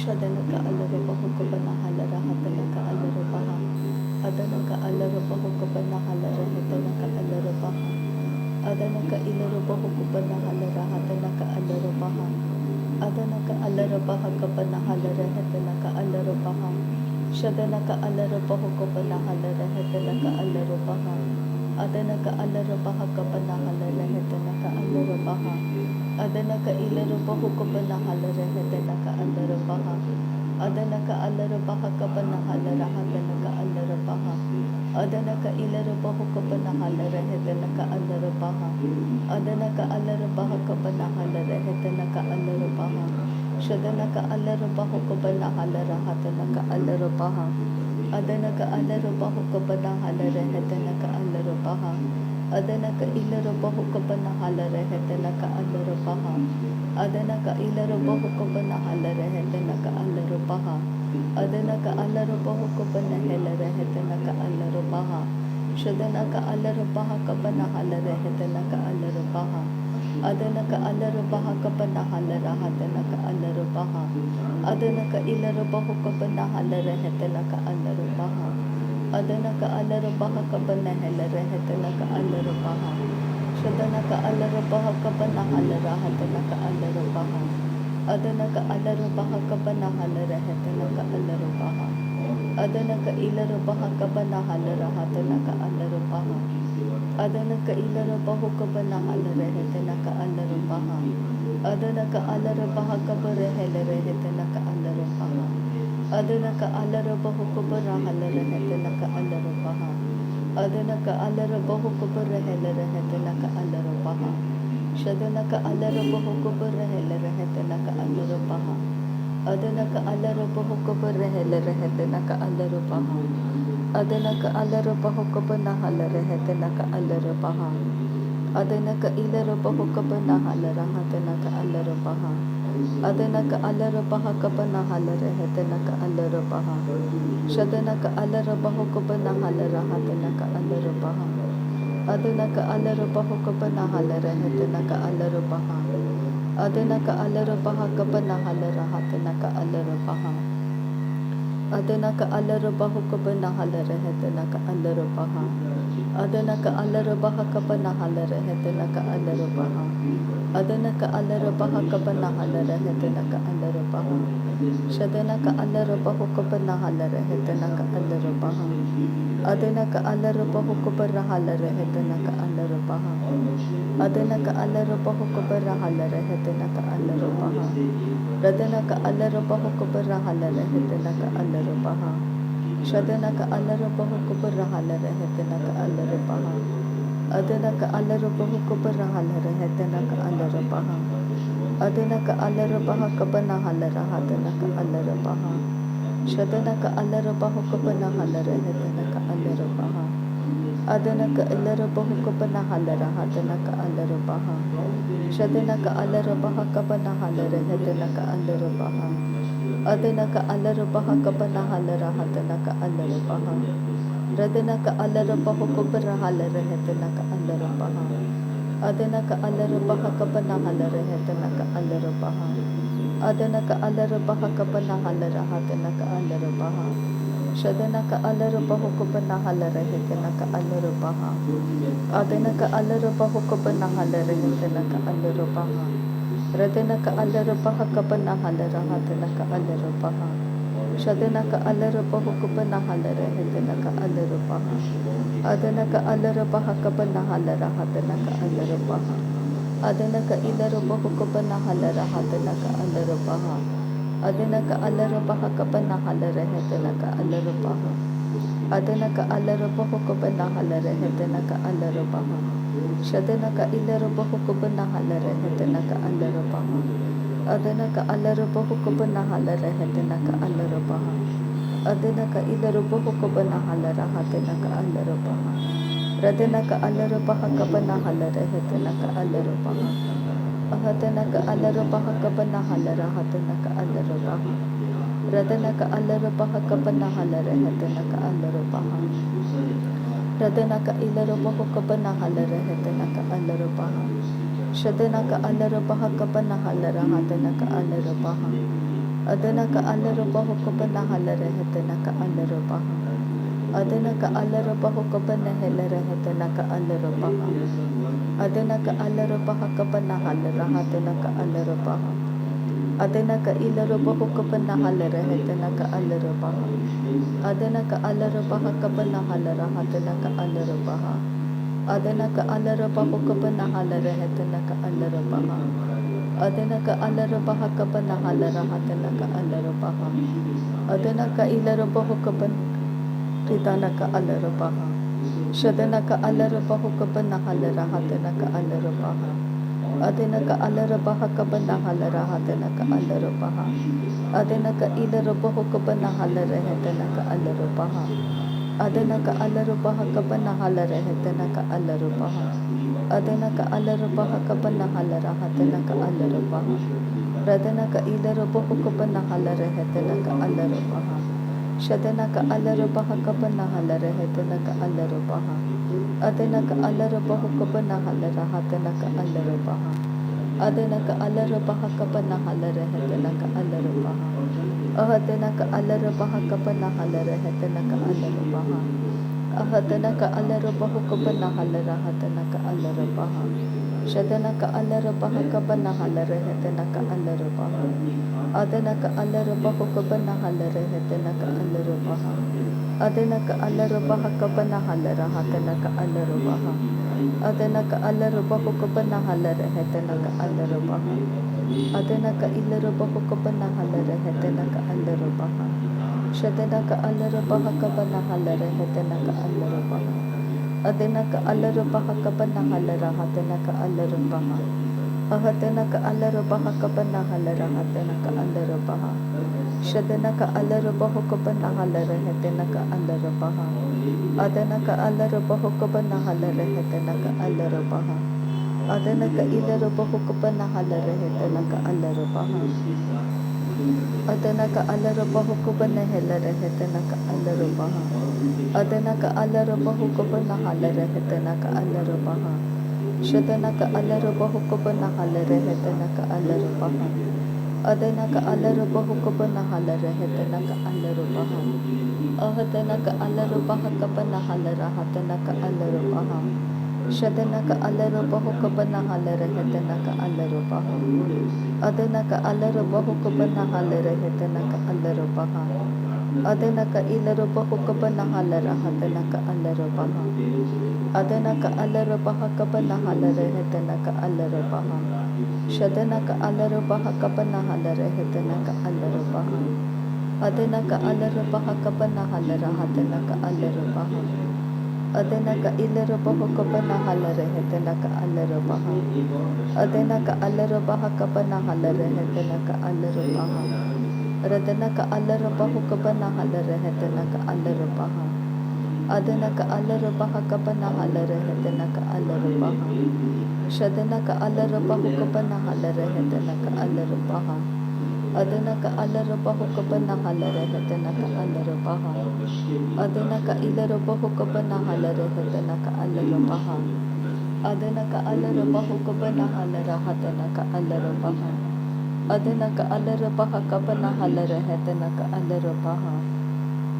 ಶದನಕ ಅಲ್ಲರಬ ಹುಕಬನ ಹಲರ ಹತನಕ ಅಲ್ಲರಬಹ ಅದನಕ ಅಲ್ಲರಬ ಹುಕಬನ ಹಲರ ಹೆತನಕ ಅಲ್ಲರಬಹ ಅದನಕ ಇಲರಬ ಹುಕಬನ ಹಲರ ಹತನಕ ಅಲ್ಲರಬಹ ಅದನಕ ಅಲ್ಲರಬಹ ಕಬನ ಹಲರ ಹೆತನಕ ಅಲ್ಲರಬಹ ಶದನಕ ಅಲ್ಲರಬ ಹುಕಬನ ಹಲರ ಹೆತನಕ ಅಲ್ಲರಬಹ ಅದನಕ ಅಲ್ಲರಬಹ ಕಬನ ಹಲರ ಹೆತನಕ ಅಲ್ಲರಬಹ ಅದನಕ ಇಲರಬ ಹುಕಬನ ಹಲರ ಹೆತನಕ ಅಲ್ಲರಬಹ ಅದನಕ ಅಲ್ಲರಬಹ ಕಬನ ಹಲರ ಹತನಕ ಅಲ್ಲರಬಹ ಅದನಕ ಇಲರಬ ಹುಕಬನ ಹಲರ ಹೆತನಕ ಅಲ್ಲರಬಹ ಅದನಕ ಅಲ್ಲರಬಹ ಕಬನ ಹಲರ ಹೆತನಕ ಅಲ್ಲರಬಹ ಶದನಕ ಅಲ್ಲರಬ ಹುಕಬನ ಹಲರ ಹತನಕ ಅಲ್ಲರಬಹ ಅದನಕ ಅಲ್ಲರಬ ಹುಕಬನ ಹಲರ ಹೆತನಕ ಅಲ್ಲರಬಹ ಅದನಕ ಇಲರಬ ಹುಕಬನ ಹಲರ ಹೆತನಕ ಅಲ್ಲರಬಹ ಅದನಕ ಇಲರಬ ಹುಕಬನ ಹಲರ ಹೆತನಕ ಅಲ್ಲರಬಹ ಅದನಕ ಅಲ್ಲರಬ ಹುಕಬನ ಹೆಲರ ಹೆತನಕ ಅಲ್ಲರಬಹ ಶದನಕ ಅಲ್ಲರಬಹ ಕಬನ ಹಲರ ಹೆತನಕ ಅಲ್ಲರಬಹ ಅದನಕ ಅಲ್ಲರಬಹ ಕಬನ ಹಲರ ಹತನಕ ಅಲ್ಲರಬಹ ಅದನಕ ಇಲರಬ ಹುಕಬನ ಹಲರ ಹೆತನಕ ಅಲ್ಲರಬಹ ಅದನಕ ಅಲ್ಲರಬಹ ಕಬನ ಹೆಲರ ಹೆತನಕ ಅಲ್ಲರಬಹ ಶದನಕ ಅಲ್ಲರಬಹ ಕಬನ ಹಲರ ಹತನಕ ಅಲ್ಲರಬಹ ಅದನಕ ಅಲ್ಲರಬಹ ಕಬನ ಹಲರ ಹೆತನಕ ಅಲ್ಲರಬಹ ಅದನಕ ಇಲರಬಹ ಕಬನ ಹಲರ ಹತನಕ ಅಲ್ಲರಬಹ ಅದನಕ ಇಲರಬಹ ಕಬನ ಹಲರ ಹೆತನಕ ಅಲ್ಲರಬಹ ಅದನಕ ಅಲ್ಲರಬಹ ಕಬರ ಹೆಲರ ಹೆತನಕ ಅಲ್ಲರಬಹ ಅದನಕ ಅಲ್ಲರಬಹ ಕಬರ ಹಲರ ಹೆತನಕ ಅಲ್ಲರಬಹ ಅದನಕ ಅಲ್ಲರಬಹ ಕಬರ ಹೆಲರ ಹೆತನಕ ಅಲ್ಲರಬಹ ಶದನಕ ಅಲ್ಲರಬಹ ಕಬರ ಹೆಲರ ಹೆತನಕ ಅಲ್ಲರಬಹ ಅದನಕ ಅಲ್ಲರಬಹ ಕಬರ ಹೆಲರ ಹೆತನಕ ಅಲ್ಲರಬಹ ಅದನಕ ಅಲ್ಲರಬಹ ಕಬನ ಹಲರ ಹೆತನಕ ಅಲ್ಲರಬಹ ಅದನಕ ಇಲರಬಹ ಕಬನ ಹಲರ ಹತನಕ ಅಲ್ಲರಬಹ ಅದನಕ ಅಲ್ಲರಬಹ ಕಬನ ಹಲರ ಹೆತನಕ ಅಲ್ಲರಬಹ ಶದನಕ ಅಲ್ಲರಬಹ ಕಬನ ಹಲರ ಹತನಕ ಅಲ್ಲರಬಹ ಅದನಕ ಅಲ್ಲರಬಹ ಕಬನ ಹಲರ ಹೆತನಕ ಅಲ್ಲರಬಹ ಅದನಕ ಅಲ್ಲರಬಹ ಕಬನ ಹಲರ ಹತನಕ ಅಲ್ಲರಬಹ ಅದನಕ ಅಲ್ಲರಬಹ ಕಬನ ಹಲರ ಹೆತನಕ ಅಲ್ಲರಬಹ ಅದನಕ ಅಲ್ಲರಬಹ ಕಬನ ಹಲರ ಹೆತನಕ ಅಲ್ಲರಬಹ ಅದನಕ ಅಲ್ಲರಬಹ ಕಬನ ಹಲರ ಹೆತನಕ ಅಲ್ಲರಬಹ ಶದನಕ ಅಲ್ಲರಬಹ ಕಬನ ಹಲರ ಹೆತನಕ ಅಲ್ಲರಬಹ ಅದನಕ ಅಲ್ಲರಬಹ ಕಬರ ಹಲರ ಹೆತನಕ ಅಲ್ಲರಬಹ ಅದನಕ ಅಲ್ಲರಬಹ ಕಬರ ಹಲರ ಹೆತನಕ ಅಲ್ಲರಬಹ ರದನಕ ಅಲ್ಲರಬಹ ಕಬರ ಹಲರ ಹೆತನಕ ಅಲ್ಲರಬಹ ಶದನಕ ಅಲ್ಲರಬಹ ಕಬರ ಹಲರ ಹೆತನಕ ಅಲ್ಲರಬಹ ಅದನಕ ಅಲ್ಲರಬಹ ಕಬರ ಹಲರ ಹೆತನಕ ಅಲ್ಲರಬಹ ಅದನಕ ಅಲ್ಲರಬಹ ಕಬನ ಹಲರ ಹತನಕ ಅಲ್ಲರಬಹ ಶದನಕ ಅಲ್ಲರಬಹ ಕಬನ ಹಲರ ಹೆತನಕ ಅಲ್ಲರಬಹ ಅದನಕ ಇಲ್ಲರಬಹ ಕಬನ ಹಲರ ಹತನಕ ಅಲ್ಲರಬಹ ಶದನಕ ಅಲ್ಲರಬಹ ಕಬನ ಹಲರ ಹೆತನಕ ಅಲ್ಲರಬಹ ಅದನಕ ಅಲ್ಲರಬಹ ಕಬನ ಹಲರ ಹತನಕ ಅಲ್ಲರಬಹ ರದನಕ ಅಲ್ಲರಬಹ ಕಬರ ಹಲರ ಹೆತನಕ ಅಲ್ಲರಬಹ ಅದನಕ ಅಲ್ಲರಬಹ ಕಬನ ಹಲರ ಹೆತನಕ ಅಲ್ಲರಬಹ ಅದನಕ ಅಲ್ಲರಬಹ ಕಬನ ಹಲರ ಹತನಕ ಅಲ್ಲರಬಹ ಶದನಕ ಅಲ್ಲರಬಹ ಕಬನ ಹಲರ ಹೆತನಕ ಅಲ್ಲರಬಹ ಅದನಕ ಅಲ್ಲರಬಹ ಕಬನ ಹಲರ ಹೆತನಕ ಅಲ್ಲರಬಹ ರದನಕ ಅಲ್ಲರಬಹ ಕಬನ ಹಲರ ಹತನಕ ಅಲ್ಲರಬಹ ಶದನಕ ಅಲ್ಲರಬಹ ಕಬನ ಹಲರ ಹೆತನಕ ಅಲ್ಲರಬಹ ಅದನಕ ಅಲ್ಲರಬಹ ಕಬನ ಹಲರ ಹತನಕ ಅಲ್ಲರಬಹ ಅದನಕ ಇಲ್ಲರಬಹ ಕಬನ ಹಲರ ಹತನಕ ಅಲ್ಲರಬಹ ಅದನಕ ಅಲ್ಲರಬಹ ಕಬನ ಹಲರ ಹೆತನಕ ಅಲ್ಲರಬಹ ಅದನಕ ಅಲ್ಲರಬಹ ಕಬನ ಹಲರ ಹೆತನಕ ಅಲ್ಲರಬಹ ಶದನಕ ಇಲ್ಲರಬಹ ಕಬನ ಹಲರ ಹೆತನಕ ಅಲ್ಲರಬಹ ಅದನಕ ಅಲ್ಲರಬಹ ಕಬನ ಹಲರ ಹೆತನಕ ಅಲ್ಲರಬಹ ಅದನಕ ಇಲ್ಲರಬಹ ಕಬನ ಹಲರ ಹತನಕ ಅಲ್ಲರಬಹ ರದನಕ ಅಲ್ಲರಬಹ ಕಬನ ಹಲರ ಹೆತನಕ ಅಲ್ಲರಬಹ ಅಹತನಕ ಅಲ್ಲರಬಹ ಕಬನ ಹಲರ ಹತನಕ ಅಲ್ಲರಬಹ ರದನಕ ಅಲ್ಲರಬಹ ಕಬನ ಹಲರ ಹೆತನಕ ಅಲ್ಲರಬಹ ರದನಕ ಇಲ್ಲರಬಹ ಕಬನ ಹಲರ ಹೆತನಕ ಅಲ್ಲರಬಹ ಶದನಕ ಅಲ್ಲರಬಹ ಕಬನ ಹಲರ ಹತನಕ ಅಲ್ಲರಬಹ Adana ka alarabaho ka ba nahalarehete na ka alarabaha. Adana ka alarabaho ka ba nahelarehete na ka alarabaha. Adana ka alarabaha ka ba nahalarahate na ka alarabaha. Adana ka ilarabaho ka ba nahalarehete na ka alarabaha. Adana ka alarabaha ka ba nahalarahate na ka alarabaha. Adana ka alarabaho ka ba nahalarehete na ka alarabaha. Adana ka alarabaha ka ba nahalarahate na ka alarabaha. Adana ka ilarabaho ka ba ridana ka alarabaha. Shadana ka alarabaho ka ba nahalarahate na ka alarabaha. Adana ka alarabaha ka ba nahalarahate na ka alarabaha. Adana ka ilarabaho ka ba nahalarehete na ka alarabaha. Adana ka alarabaha ka ba nahalarehete na ka alarabaha. Adana ka alarabaha ka ba nahalarahate na ka alarabaha. Radana ka ilarabaho ka ba nahalarehete na ka alarabaha. Shadana ka alarabaha ka ba nahalarehete na ka alarabaha. Adana ka alarabaho ka ba nahalarahate na ka alarabaha. Adana ka alarabaha ka ba nahalarehete na ka alarabaha. Ahadana ka alarabaha ka ba nahalarehete na ka alarabaha. Ahadana ka alarabaho ka ba nahalarahate na ka alarabaha. Shadana ka alarabaha ka ba nahalarehete na ka alarabaha. Adana ka alarabaho ka ba nahalarehete na ka alarabaha. Adana ka alarabaha ka ba nahalarahate na ka alarabaha. Adana ka alarabaho ka ba nahalarehete na ka alarabaha. Adana ka ilarabaho ka ba nahalarehete na ka alarabaha. Shadana ka alarabaha ka ba nahalarehete na ka alarabaha. Adana ka alarabaha ka ba nahalarahate na ka alarabaha. Ahadana ka alarabaha ka ba nahalarahate na ka alarabaha. Shadana ka alarabaho ka ba nahalarehete na ka alarabaha. Adana ka alarabaho ka ba nahalarehete na ka alarabaha. Adana ka ilarabaho ka ba nahalarehete na ka alarabaha. Adana ka alarabaho ka ba nahalarehete na ka alarabaha. Adana ka alarabaho ka ba nahalarehete na ka alarabaha. Shadana ka alarabaho ka ba nahalarehete na ka alarabaha. Adana ka alarabaho ka ba nahalarehete na ka alarabaha. Ahadana ka alarabaha ka ba nahalarahate na ka alarabaha. Shadana ka alarabaho ka ba nahalarehete na ka alarabaha. Adana ka alarabaho ka ba nahalarehete na ka alarabaha. Adana ka ilarabaho ka ba nahalarahate na ka alarabaha. Adana ka alarabaha ka ba nahalarehete na ka alarabaha. Shadana ka alarabaha ka ba nahalarehete na ka alarabaha. Adana ka alarabaha ka ba nahalarahate na ka alarabaha. Adana ka ilarabaho ka ba nahalarehete na ka alarabaha. Adana ka alarabaha ka ba nahalarehete na ka alarabaha. Radana ka alarabaho ka ba nahalarehete na ka alarabaha. Adana ka alarabaha ka ba nahalarehete na ka alarabaha. Shadana ka alarabaho ka ba nahalarehete na ka alarabaha. Adana ka alarabaho ka ba nahalarehete na ka alarabaha. Adana ka ilarabaho ka ba nahalarehete na ka alarabaha. Adana ka alarabaho ka ba nahalarahate na ka alarabaha. Adana ka alarabaha ka ba nahalarehete na ka alarabaha.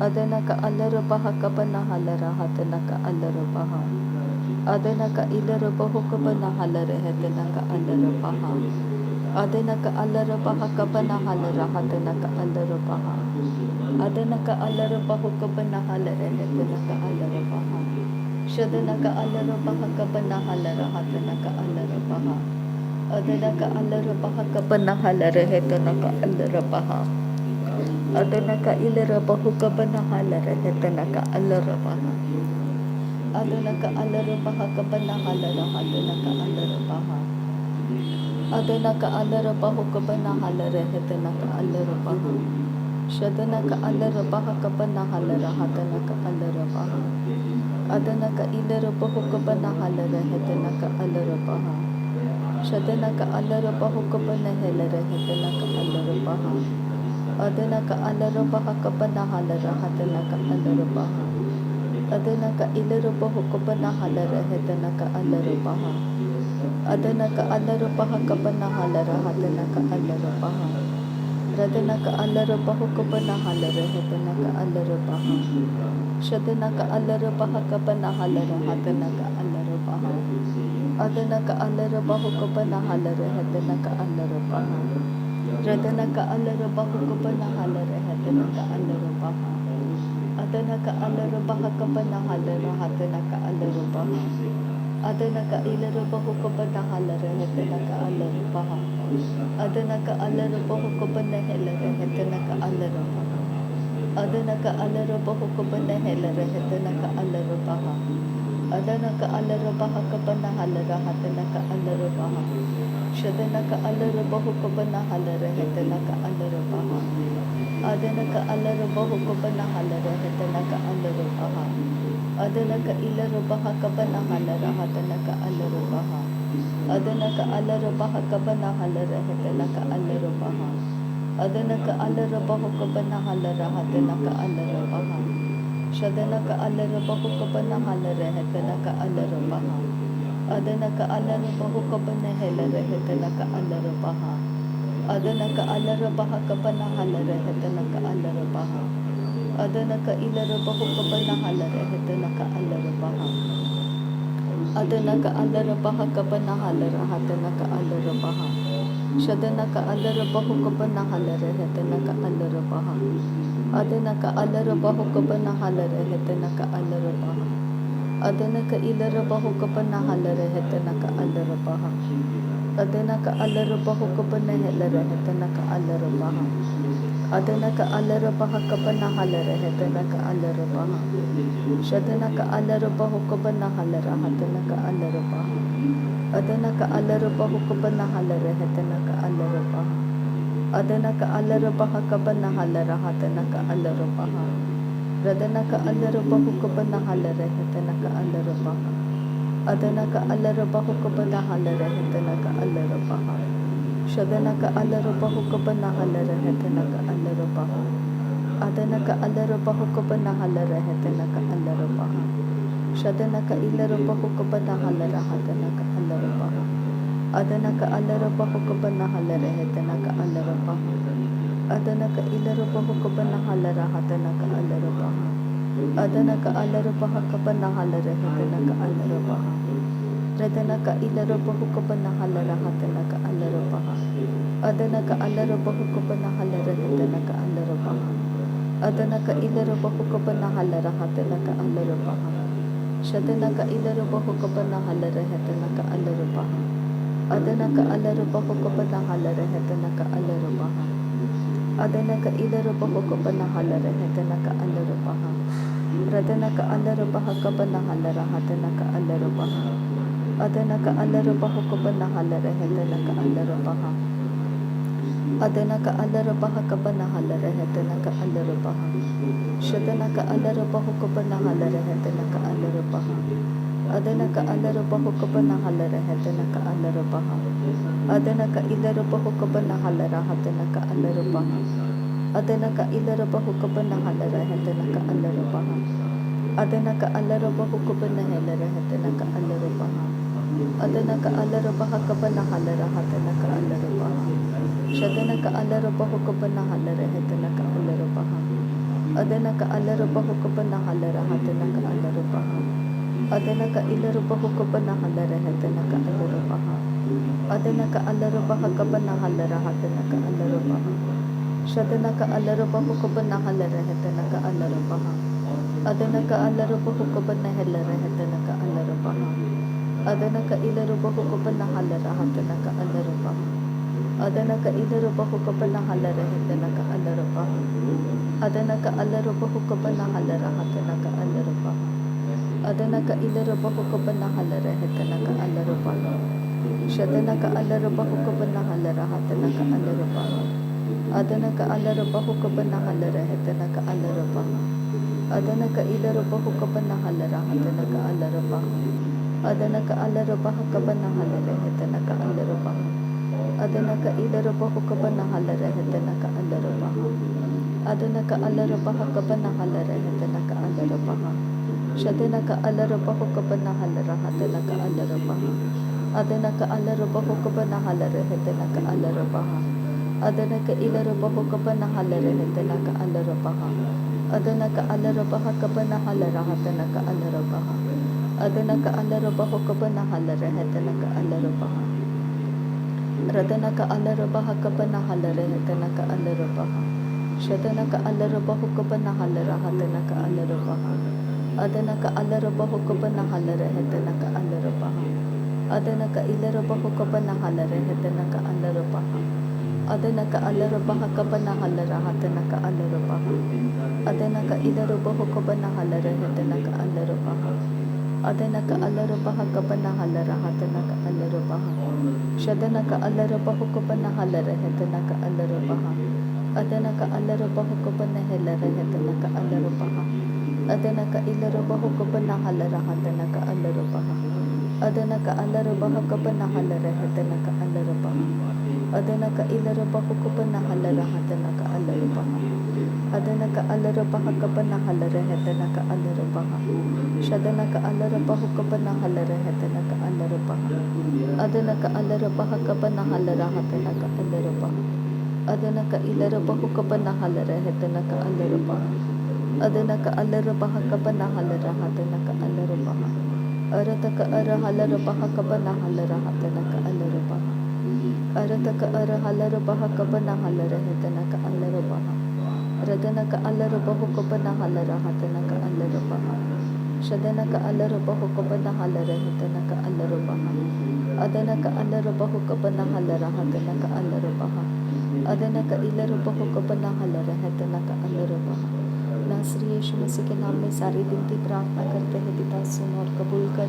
Adana ka alarabaha ka ba nahalarahate na ka alarabaha. Adana ka ilarabaho ka ba nahalarehete na ka alarabaha. Adana ka alarabaha ka ba nahalarahate na ka alarabaha. Adana ka alarabaho ka ba nahalarehete na ka alarabaha. Shadana ka alarabaha ka ba nahalarahate na ka alarabaha. Adana ka alarabaha ka ba nahalarehete na ka alarabaha. Adana ka ilarabaho ka ba nahalarehete na ka alarabaha. Adana ka alarabaha ka ba nahalarahate na ka alarabaha. Adana ka alarabaho ka ba nahalarehete na ka alarabaha. Shadana ka alarabaha ka ba nahalarahate na ka alarabaha. Adana ka ilarabaho ka ba nahalarehete na ka alarabaha. Shadana ka alarabaho ka ba nahalarehete na ka alarabaha. Adana ka alarabaha ka ba nahalarahate na ka alarabaha. Adana ka ilarabaho ka ba nahalarehete na ka alarabaha. Adana ka alarabaha ka ba nahalarahate na ka alarabaha. Radana ka alara bahu kabana halara hetana ka alara baha. Shadana ka alara baha kabana halara hatana ka alara baha. Adana ka alara bahu kabana halara hetana ka alara baha. Radana ka alara bahu kabana halara hetana ka alara baha. Adana ka alara baha kabana halara hatana ka alara baha. Adana ka ilara bahu kabana halara hetana ka alara baha. Adana ka alara bahu kabana helara hetana ka alara baha. Adana ka alara bahu kabana helara hetana ka alara baha. Adana ka alara baha kabana halara hatana ka alara baha. Shadana ka alara bahu kabana halara hetana ka alara baha. Adana ka alara bahu kabana halara hetana ka alara baha. Adana ka ilara baha kabana halara hatana ka alara baha. Adana ka alara baha kabana halara hetana ka alara baha. Adana ka alara bahu kabana halara hatana ka alara baha. Shadana ka alara bahu kabana halara hetana ka alara baha. Adana ka alara bahu kabana helara hetana ka alara baha. Adana ka alara baha kabana halara hetana ka alara baha. Adana ka ilara bahu kabana halara hetana ka alara baha. Adana ka alara baha kabana halara hatana ka alara baha. Shadana ka alara bahu kabana halara hetana ka alara baha. Adana ka alara bahu kabana halara hetana ka alara baha. Adana ka ilara bahu kabana halara hetana ka alara baha. Adana ka alara bahu kabana helara hetana ka alara baha. Adana ka alara baha kabana halara hetana ka alara baha. Shadana ka alara bahu kabana halara hatana ka alara baha. Adana ka alara bahu kabana halara hetana ka alara baha. Adana ka alara baha kabana halara hatana ka alara baha. Radana ka alara bahu kabana halara hetana ka alara baha. Adana ka alara bahu kabana halara hetana ka alara baha. Shadana ka alara bahu kabana halara hetana ka alara baha. Adana ka alara bahu kabana halara hetana ka alara baha. Shadana ka ilara bahu kabana halara hatana ka alara baha. Adana ka alara bahu kabana halara hetana ka alara baha. Adana ka ilara bahu kabana halara hatana ka alara baha. Adana ka alara baha kabana halara hetana ka alara baha. Radana ka ilara bahu kabana halara hatana ka alara baha. Adana ka alara bahu kabana halara hetana ka alara baha. Adana ka ilara bahu kabana halara hatana ka alara baha. Shadana ka ilara bahu kabana halara hetana ka alara baha. Adana ka alara bahu kabana halara hetana ka alara baha. Adana ka ilara bahu kabana halara hetana ka alara baha. Radana ka alara baha kabana halara hatana ka alara baha. Adana ka alara bahu kabana halara hetana ka alara baha. Adana ka alara baha kabana halara hetana ka alara baha. Shadana ka alara bahu kabana halara hetana ka alara baha. Adana ka alara bahu kabana halara hetana ka alara baha. Adana ka ilara bahu kabana halara hatana ka alara baha. Adana ka ilara bahu kabana halara hetana ka alara baha. Adana ka alara bahu kabana helara hetana ka alara baha. Adana ka alara baha kabana halara hatana ka alara baha. Shadana ka alara bahu kabana halara hetana ka alara baha. Adana ka alara bahu kabana halara hatana ka alara baha. Adana ka ilara bahu kabana halara hetana ka alara baha. Adana ka alara baha kabana halara hatana ka alara baha. Shadana ka alara bahu kabana halara hetana ka alara baha. Adana ka alara bahu kabana helara hetana ka alara baha. Adana ka ilara bahu kabana halara hatana ka alara baha. Adana ka ilara bahu kabana halara hetana ka alara baha. Adana ka alara bahu kabana halara hatana ka alara baha. Adana ka ilara bahu kabana halara hetana ka alara baha. Shadana ka alara bahu kabana halara hatana ka alara baha. Adana ka alara bahu kabana halara hetana ka alara baha. Adana ka ilara bahu kabana halara hatana ka alara baha. Adana ka alara baha kabana halara hetana ka alara baha. Adana ka ilara bahu kabana halara hetana ka alara baha. Adana ka alara baha kabana halara hetana ka alara baha. Shadana ka alara bahu kabana halara hatana ka alara baha. Adana ka alara bahu kabana halara hetana ka alara baha. Adanaka ilarubahu kabana halarahatanaka alarabaha. Adanaka alarabaha kabana halarahatanaka alarabaha. Adanaka alarabahu kabana halarahatanaka alarabaha. Radanaka alarabaha kabana halarahatanaka alarabaha. Shadanaka alarabahu kabana halarahatanaka alarabaha. Adanaka alarabahu kabana halarahatanaka alarabaha. Adanaka ilarabahu kabana halarahatanaka alarabaha. Adanaka alarabaha kabana halarahatanaka alarabaha. Adanaka ilarabahu kabana halarahatanaka alarabaha. Adanaka alarabaha kabana halarahatanaka alarabaha. Shadanaka alarabahu kabana halarahatanaka alarabaha. Adanaka alarabahu kabana halarahatanaka alarabaha. Adanaka ilarabahu kabana halarahatanaka alarabaha. Adanaka alarabaha kabana halarahatanaka alarabaha. Adanaka ilarabahu kabana halarahatanaka alarabaha. Adanaka alarabaha kabana halarahatanaka alarabaha. Shadanaka alarabahu kabana halarahatanaka alarabaha. Adanaka alarabaha kabana halarahatanaka alarabaha. Adanaka ilarabahu kabana halarahatanaka alarabaha. Adanaka alarabaha kabana halarahatanaka alarabaha. Arataka arahalarabaha kabana halarahatanaka alarabaha. Arataka arahalarabaha kabana halarahatanaka alarabaha. Radanaka alarabahu kabana halarahatanaka alarabaha. Shadanaka alarabahu kabana halarahatanaka alarabaha. Adanaka alarabahu kabana halarahatanaka alarabaha. Adanaka ilarabahu kabana halarahatanaka alarabaha. नासरी यीशु मसीह के नाम में सारी विनती प्रार्थना करते हैं पिता, सुन और कबूल कर।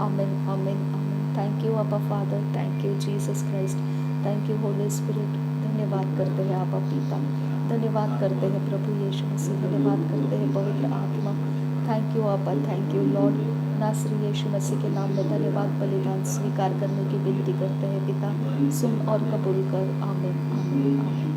आमीन आमीन आमीन। थैंक यू अब्बा father, thank you Jesus Christ, thank you Holi spirit. धन्यवाद करते हैं अब्बा पिता, धन्यवाद करते हैं प्रभु यीशु मसीह, धन्यवाद करते हैं पवित्र आत्मा। थैंक यू अब्बा, थैंक यू लॉर्ड। नासरी यीशु मसीह के नाम में धन्यवाद बलिदान स्वीकार करने की विनती करते हैं पिता, सुन और कबूल कर। आमीन आमीन आमीन।